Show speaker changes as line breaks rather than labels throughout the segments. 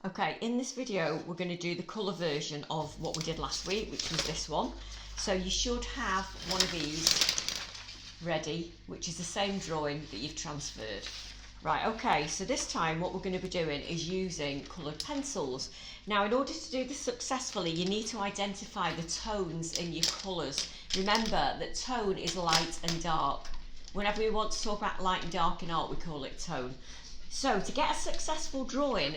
Okay, in this video we're going to do the colour version of what we did last week, which was this one. So you should have one of these ready, which is the same drawing that you've transferred. Right, okay, so this time what we're going to be doing is using coloured pencils. Now, in order to do this successfully, you need to identify the tones in your colours. Remember that tone is light and dark. Whenever we want to talk about light and dark in art, we call it tone. So to get a successful drawing,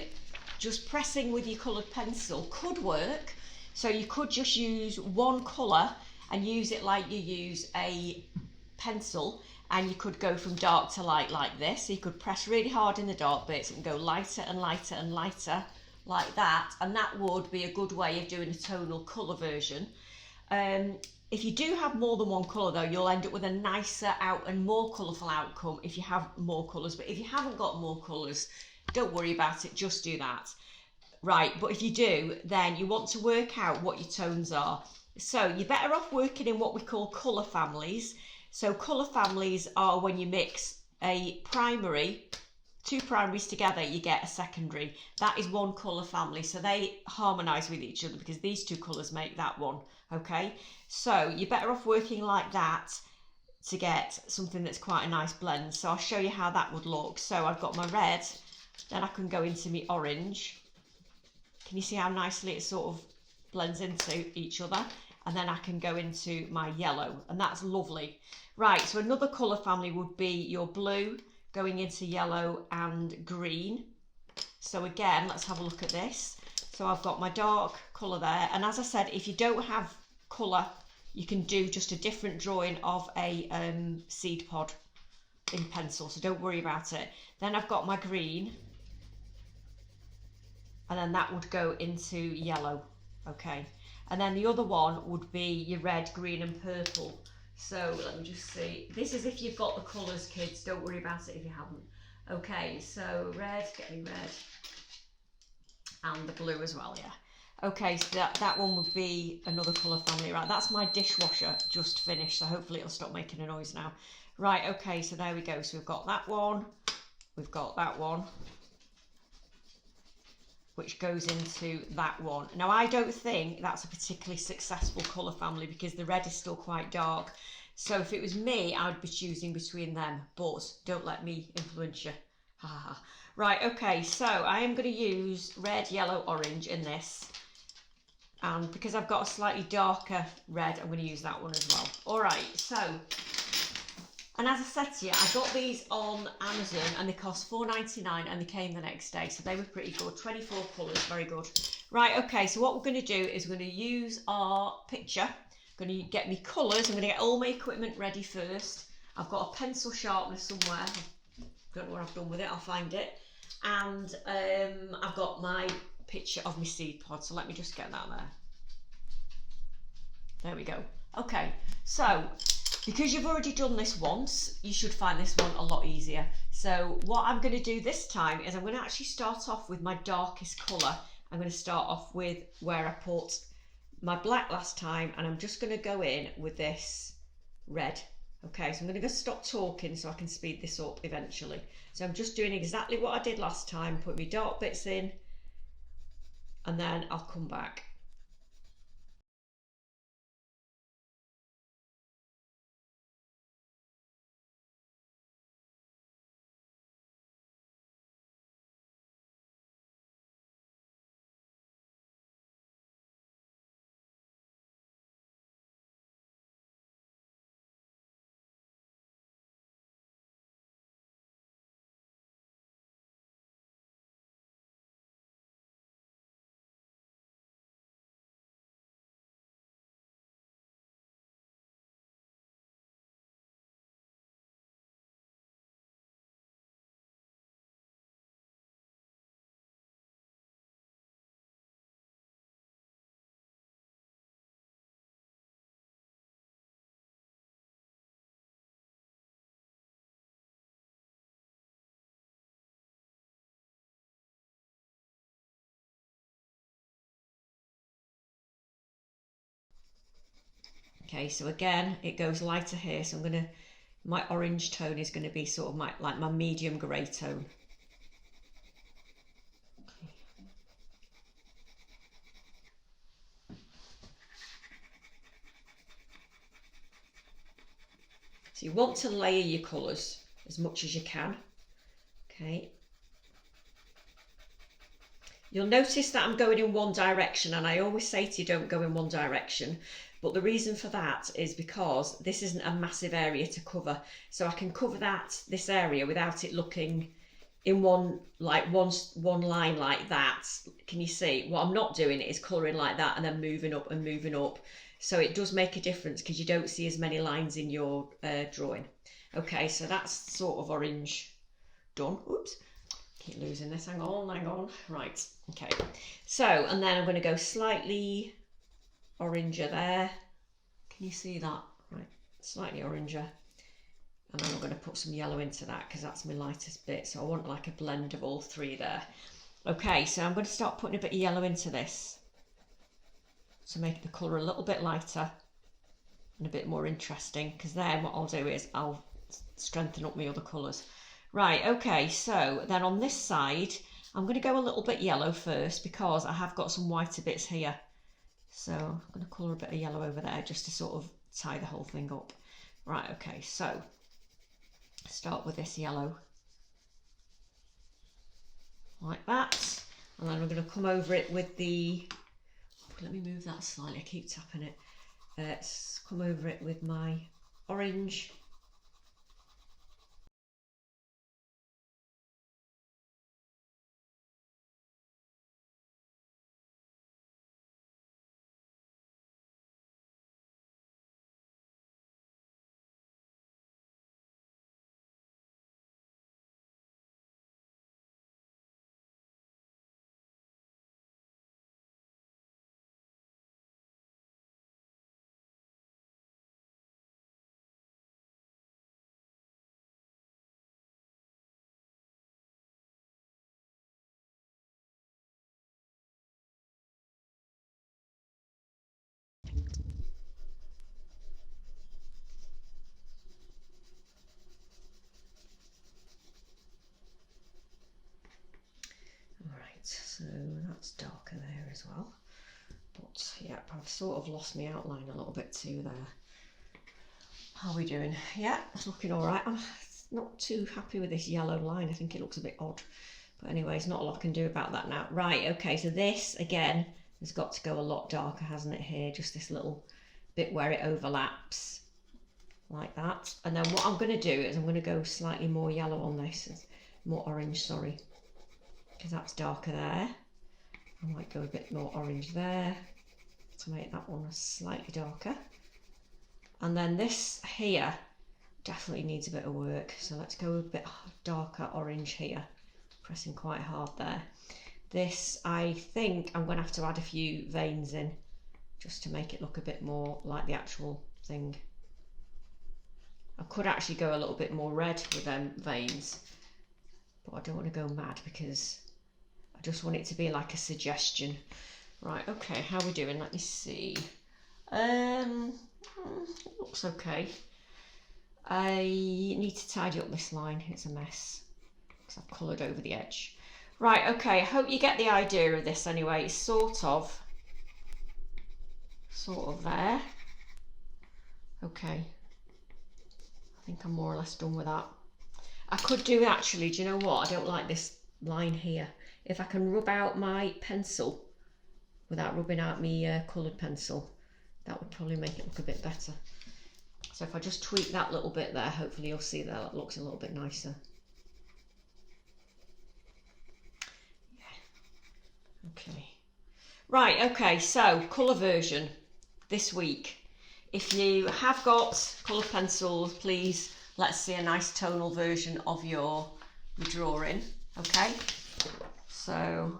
just pressing with your coloured pencil could work. So you could just use one colour and use it like you use a pencil, and you could go from dark to light like this. So you could press really hard in the dark bits and go lighter and lighter and lighter like that, and that would be a good way of doing a tonal colour version. If you do have more than one colour though, you'll end up with a nicer out and more colourful outcome if you have more colours. But if you haven't got more colours, don't worry about it, just do that. Right, but if you do, then you want to work out what your tones are. So you're better off working in what we call colour families. So colour families are when you mix a primary, two primaries together, you get a secondary. That is one colour family, so they harmonise with each other because these two colours make that one, okay? So you're better off working like that to get something that's quite a nice blend. So I'll show you how that would look. So I've got my red, then I can go into my orange. Can you see how nicely it sort of blends into each other? And then I can go into my yellow, and that's lovely. Right, so another colour family would be your blue going into yellow and green. So again, let's have a look at this. So I've got my dark colour there, and as I said, if you don't have colour, you can do just a different drawing of a seed pod in pencil, so don't worry about it. Then I've got my green, and then that would go into yellow, okay? And then the other one would be your red, green and purple. So let me just see. This is if you've got the colours, kids. Don't worry about it if you haven't. Okay, so red, get me red. And the blue as well, yeah. Okay, so that one would be another colour family. Right, that's my dishwasher just finished, so hopefully it'll stop making a noise now. Right, okay, so there we go. So we've got that one. We've got that one, which goes into that one. Now, I don't think that's a particularly successful colour family because the red is still quite dark. So if it was me, I would be choosing between them, but don't let me influence you. Ha ha ha. Right, okay, so I am going to use red, yellow, orange in this. And because I've got a slightly darker red, I'm going to use that one as well. All right, so, and as I said to you, I got these on Amazon and they cost $4.99 and they came the next day. So they were pretty good. 24 colours, very good. Right, okay, so what we're going to do is we're going to use our picture. I'm going to get me colours. I'm going to get all my equipment ready first. I've got a pencil sharpener somewhere. Don't know what I've done with it. I'll find it. And I've got my picture of my seed pod. So let me just get that there. There we go. Okay, so because you've already done this once, you should find this one a lot easier. So what I'm going to do this time is I'm going to actually start off with my darkest colour. I'm going to start off with where I put my black last time, and I'm just going to go in with this red. Okay, so I'm going to stop talking so I can speed this up eventually. So I'm just doing exactly what I did last time, put my dark bits in, and then I'll come back. Okay, so again, it goes lighter here. So my orange tone is going to be sort of like my medium grey tone. So you want to layer your colours as much as you can. Okay. You'll notice that I'm going in one direction, and I always say to you, don't go in one direction. But the reason for that is because this isn't a massive area to cover. So I can cover this area without it looking in one line like that. Can you see? What I'm not doing is colouring like that and then moving up and moving up. So it does make a difference because you don't see as many lines in your drawing. Okay, so that's sort of orange done. Oops. Keep losing this, hang on, right, okay. So, and then I'm going to go slightly oranger there. Can you see that? Right, slightly oranger. And then I'm going to put some yellow into that because that's my lightest bit. So I want like a blend of all three there. Okay, so I'm going to start putting a bit of yellow into this to make the colour a little bit lighter and a bit more interesting, because then what I'll do is I'll strengthen up my other colours. Right, okay, so then on this side, I'm going to go a little bit yellow first because I have got some whiter bits here. So I'm going to colour a bit of yellow over there just to sort of tie the whole thing up. Right, okay, so start with this yellow. Like that. And then I'm going to come over it with the... Let me move that slightly, I keep tapping it. Let's come over it with my orange. So that's darker there as well, but yeah, I've sort of lost my outline a little bit too there. How are we doing? Yeah, it's looking all right. I'm not too happy with this yellow line. I think it looks a bit odd, but anyway, there's not a lot I can do about that now. Right, okay, so this again has got to go a lot darker, hasn't it, here? Just this little bit where it overlaps like that. And then what I'm going to do is I'm going to go slightly more yellow on this, more orange, sorry, because that's darker there. I might go a bit more orange there to make that one slightly darker. And then this here definitely needs a bit of work, so let's go a bit darker orange here, pressing quite hard there. This, I think I'm going to have to add a few veins in just to make it look a bit more like the actual thing. I could actually go a little bit more red with them veins, but I don't want to go mad because I just want it to be like a suggestion. Right, okay, how are we doing? Let me see. It looks okay. I need to tidy up this line, it's a mess because I've coloured over the edge. Right, okay, I hope you get the idea of this anyway. It's sort of there. Okay, I think I'm more or less done with that. I could do actually, do you know what? I don't like this line here. If I can rub out my pencil without rubbing out my coloured pencil, that would probably make it look a bit better. So if I just tweak that little bit there, hopefully you'll see that it looks a little bit nicer. Yeah. Okay. Right, okay, so colour version this week. If you have got coloured pencils, please let's see a nice tonal version of your drawing, okay? So,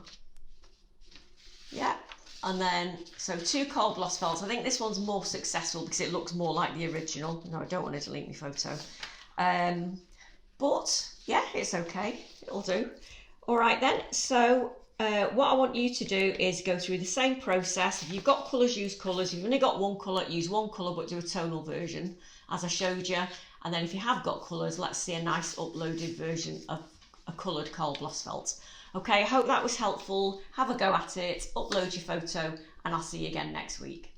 yeah, and then, so 2 Karl Blosfeldt. I think this one's more successful because it looks more like the original. No, I don't want to delete my photo. But, yeah, it's okay. It'll do. All right, then. So, what I want you to do is go through the same process. If you've got colours, use colours. If you've only got one colour, use one colour, but do a tonal version, as I showed you. And then if you have got colours, let's see a nice uploaded version of a coloured Karl Blosfeldt. Okay, I hope that was helpful. Have a go at it, upload your photo, and I'll see you again next week.